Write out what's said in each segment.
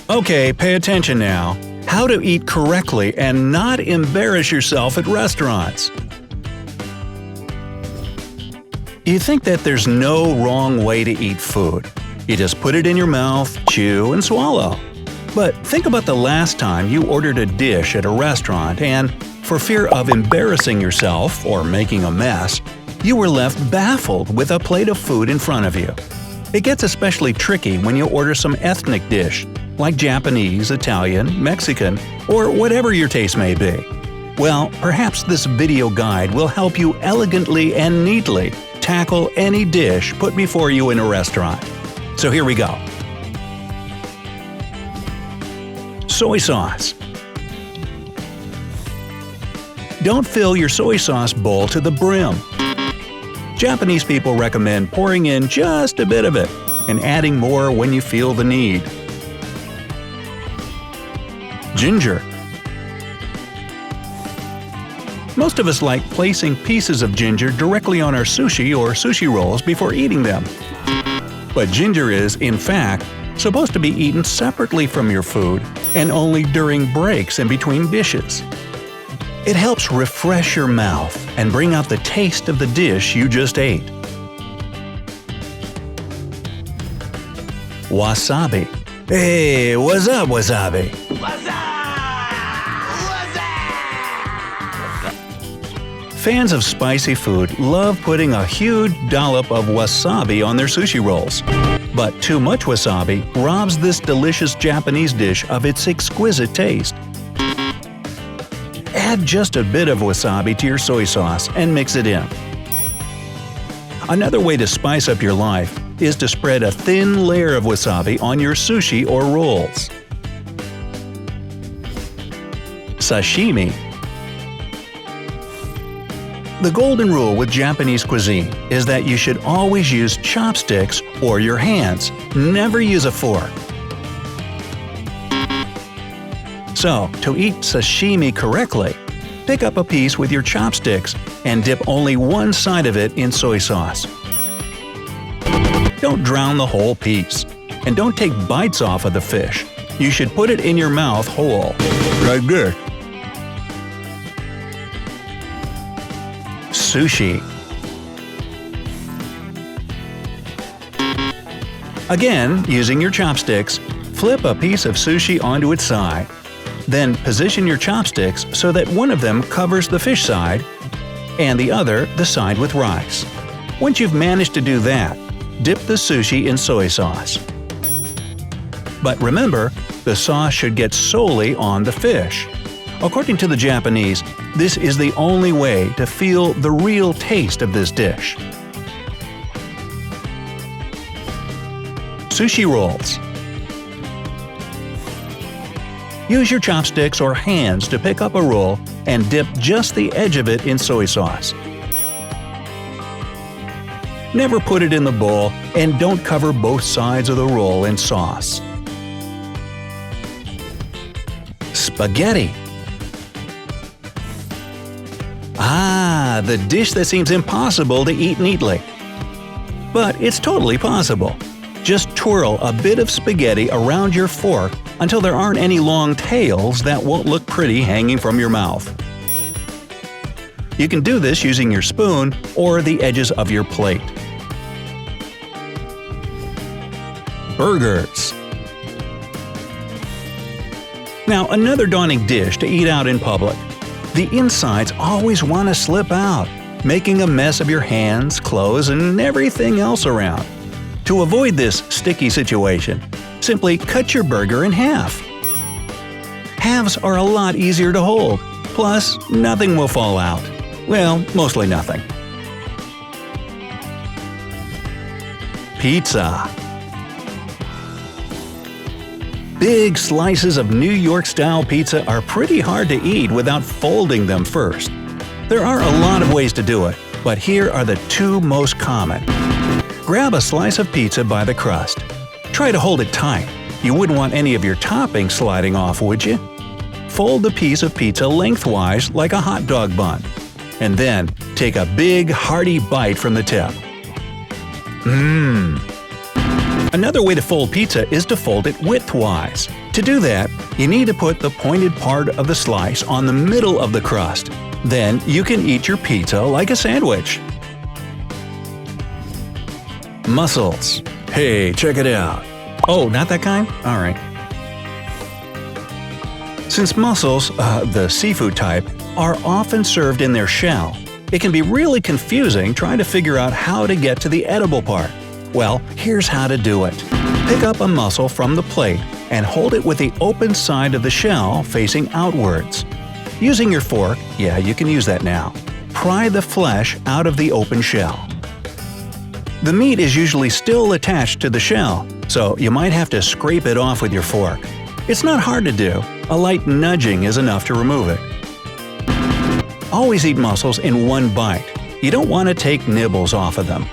Okay, pay attention now. How to eat correctly and not embarrass yourself at restaurants. You think that there's no wrong way to eat food. You just put it in your mouth, chew, and swallow. But think about the last time you ordered a dish at a restaurant and, for fear of embarrassing yourself or making a mess, you were left baffled with a plate of food in front of you. It gets especially tricky when you order some ethnic dish, like Japanese, Italian, Mexican, or whatever your taste may be. Well, perhaps this video guide will help you elegantly and neatly tackle any dish put before you in a restaurant. So here we go. Soy sauce. Don't fill your soy sauce bowl to the brim. Japanese people recommend pouring in just a bit of it and adding more when you feel the need. Ginger. Most of us like placing pieces of ginger directly on our sushi or sushi rolls before eating them. But ginger is, in fact, supposed to be eaten separately from your food and only during breaks in between dishes. It helps refresh your mouth and bring out the taste of the dish you just ate. Wasabi. Hey, what's up, wasabi? Fans of spicy food love putting a huge dollop of wasabi on their sushi rolls. But too much wasabi robs this delicious Japanese dish of its exquisite taste. Add just a bit of wasabi to your soy sauce and mix it in. Another way to spice up your life is to spread a thin layer of wasabi on your sushi or rolls. Sashimi. The golden rule with Japanese cuisine is that you should always use chopsticks or your hands, never use a fork. So, to eat sashimi correctly, pick up a piece with your chopsticks and dip only one side of it in soy sauce. Don't drown the whole piece, and don't take bites off of the fish. You should put it in your mouth whole, like this. Sushi. Again, using your chopsticks, flip a piece of sushi onto its side. Then position your chopsticks so that one of them covers the fish side and the other the side with rice. Once you've managed to do that, dip the sushi in soy sauce. But remember, the sauce should get solely on the fish. According to the Japanese, this is the only way to feel the real taste of this dish. Sushi rolls. Use your chopsticks or hands to pick up a roll and dip just the edge of it in soy sauce. Never put it in the bowl and don't cover both sides of the roll in sauce. Spaghetti. The dish that seems impossible to eat neatly. But it's totally possible. Just twirl a bit of spaghetti around your fork until there aren't any long tails that won't look pretty hanging from your mouth. You can do this using your spoon or the edges of your plate. Burgers. Now, another daunting dish to eat out in public. The insides always want to slip out, making a mess of your hands, clothes, and everything else around. To avoid this sticky situation, simply cut your burger in half. Halves are a lot easier to hold, plus nothing will fall out. Well, mostly nothing. Pizza. Big slices of New York-style pizza are pretty hard to eat without folding them first. There are a lot of ways to do it, but here are the two most common. Grab a slice of pizza by the crust. Try to hold it tight. You wouldn't want any of your toppings sliding off, would you? Fold the piece of pizza lengthwise like a hot dog bun. And then take a big, hearty bite from the tip. Another way to fold pizza is to fold it widthwise. To do that, you need to put the pointed part of the slice on the middle of the crust. Then you can eat your pizza like a sandwich. Mussels. Hey, check it out. Oh, not that kind? Alright. Since mussels, the seafood type, are often served in their shell, it can be really confusing trying to figure out how to get to the edible part. Well, here's how to do it. Pick up a mussel from the plate and hold it with the open side of the shell facing outwards. Using your fork, yeah, you can use that now, pry the flesh out of the open shell. The meat is usually still attached to the shell, so you might have to scrape it off with your fork. It's not hard to do, a light nudging is enough to remove it. Always eat mussels in one bite. You don't want to take nibbles off of them.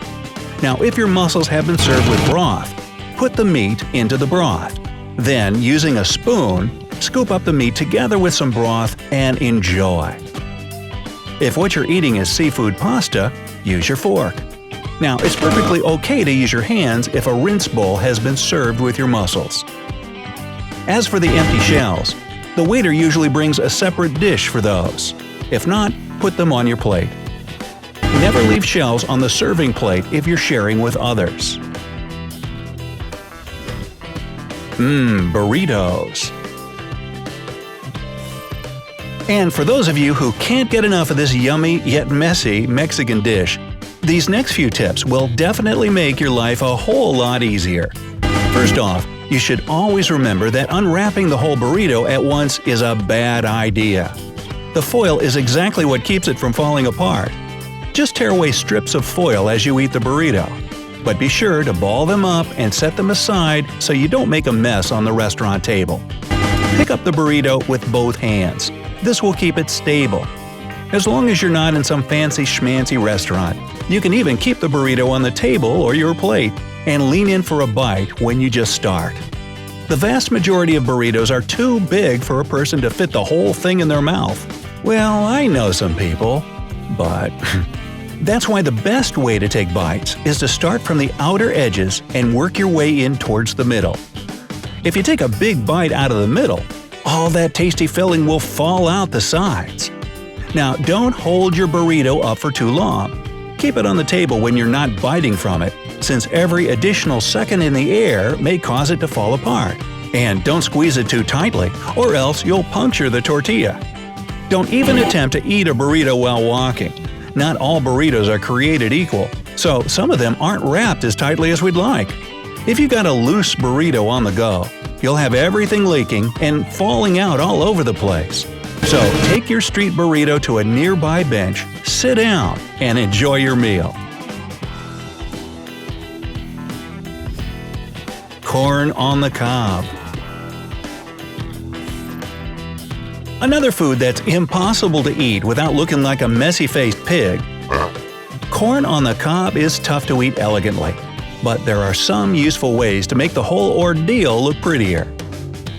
Now, if your mussels have been served with broth, put the meat into the broth. Then, using a spoon, scoop up the meat together with some broth and enjoy. If what you're eating is seafood pasta, use your fork. Now, it's perfectly okay to use your hands if a rinse bowl has been served with your mussels. As for the empty shells, the waiter usually brings a separate dish for those. If not, put them on your plate. Never leave shells on the serving plate if you're sharing with others. Burritos. And for those of you who can't get enough of this yummy yet messy Mexican dish, these next few tips will definitely make your life a whole lot easier. First off, you should always remember that unwrapping the whole burrito at once is a bad idea. The foil is exactly what keeps it from falling apart. Just tear away strips of foil as you eat the burrito. But be sure to ball them up and set them aside so you don't make a mess on the restaurant table. Pick up the burrito with both hands. This will keep it stable. As long as you're not in some fancy schmancy restaurant, you can even keep the burrito on the table or your plate and lean in for a bite when you just start. The vast majority of burritos are too big for a person to fit the whole thing in their mouth. Well, I know some people, but that's why the best way to take bites is to start from the outer edges and work your way in towards the middle. If you take a big bite out of the middle, all that tasty filling will fall out the sides. Now, don't hold your burrito up for too long. Keep it on the table when you're not biting from it, since every additional second in the air may cause it to fall apart. And don't squeeze it too tightly, or else you'll puncture the tortilla. Don't even attempt to eat a burrito while walking. Not all burritos are created equal, so some of them aren't wrapped as tightly as we'd like. If you got a loose burrito on the go, you'll have everything leaking and falling out all over the place. So take your street burrito to a nearby bench, sit down, and enjoy your meal. Corn on the cob. Another food that's impossible to eat without looking like a messy-faced pig. Corn on the cob is tough to eat elegantly, but there are some useful ways to make the whole ordeal look prettier.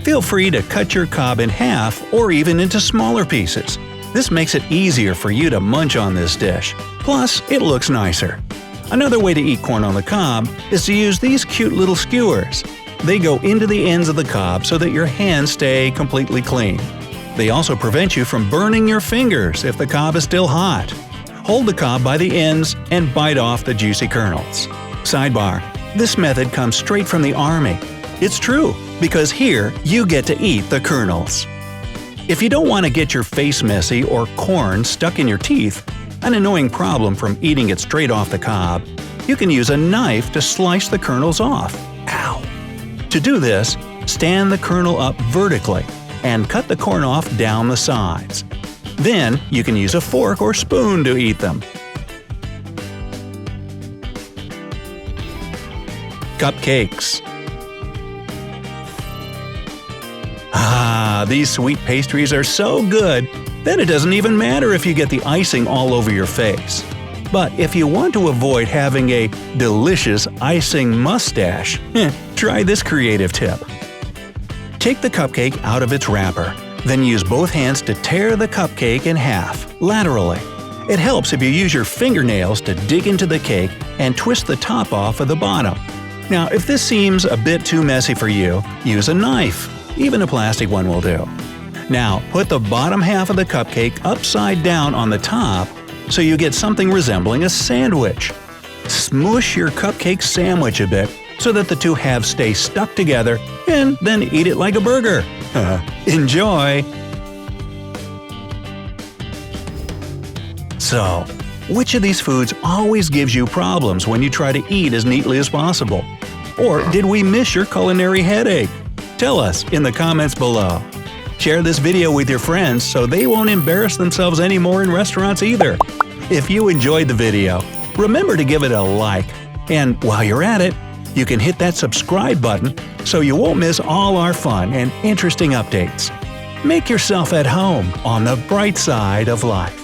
Feel free to cut your cob in half or even into smaller pieces. This makes it easier for you to munch on this dish. Plus, it looks nicer. Another way to eat corn on the cob is to use these cute little skewers. They go into the ends of the cob so that your hands stay completely clean. They also prevent you from burning your fingers if the cob is still hot. Hold the cob by the ends and bite off the juicy kernels. Sidebar: this method comes straight from the Army. It's true, because here you get to eat the kernels. If you don't want to get your face messy or corn stuck in your teeth, an annoying problem from eating it straight off the cob, you can use a knife to slice the kernels off. Ow! To do this, stand the kernel up vertically and cut the corn off down the sides. Then you can use a fork or spoon to eat them. Cupcakes. These sweet pastries are so good that it doesn't even matter if you get the icing all over your face. But if you want to avoid having a delicious icing mustache, try this creative tip. Take the cupcake out of its wrapper, then use both hands to tear the cupcake in half, laterally. It helps if you use your fingernails to dig into the cake and twist the top off of the bottom. Now, if this seems a bit too messy for you, use a knife. Even a plastic one will do. Now, put the bottom half of the cupcake upside down on the top so you get something resembling a sandwich. Smoosh your cupcake sandwich a bit so that the two halves stay stuck together, and then eat it like a burger. Enjoy! So, which of these foods always gives you problems when you try to eat as neatly as possible? Or did we miss your culinary headache? Tell us in the comments below. Share this video with your friends so they won't embarrass themselves anymore in restaurants either. If you enjoyed the video, remember to give it a like. And while you're at it, you can hit that subscribe button so you won't miss all our fun and interesting updates. Make yourself at home on the bright side of life.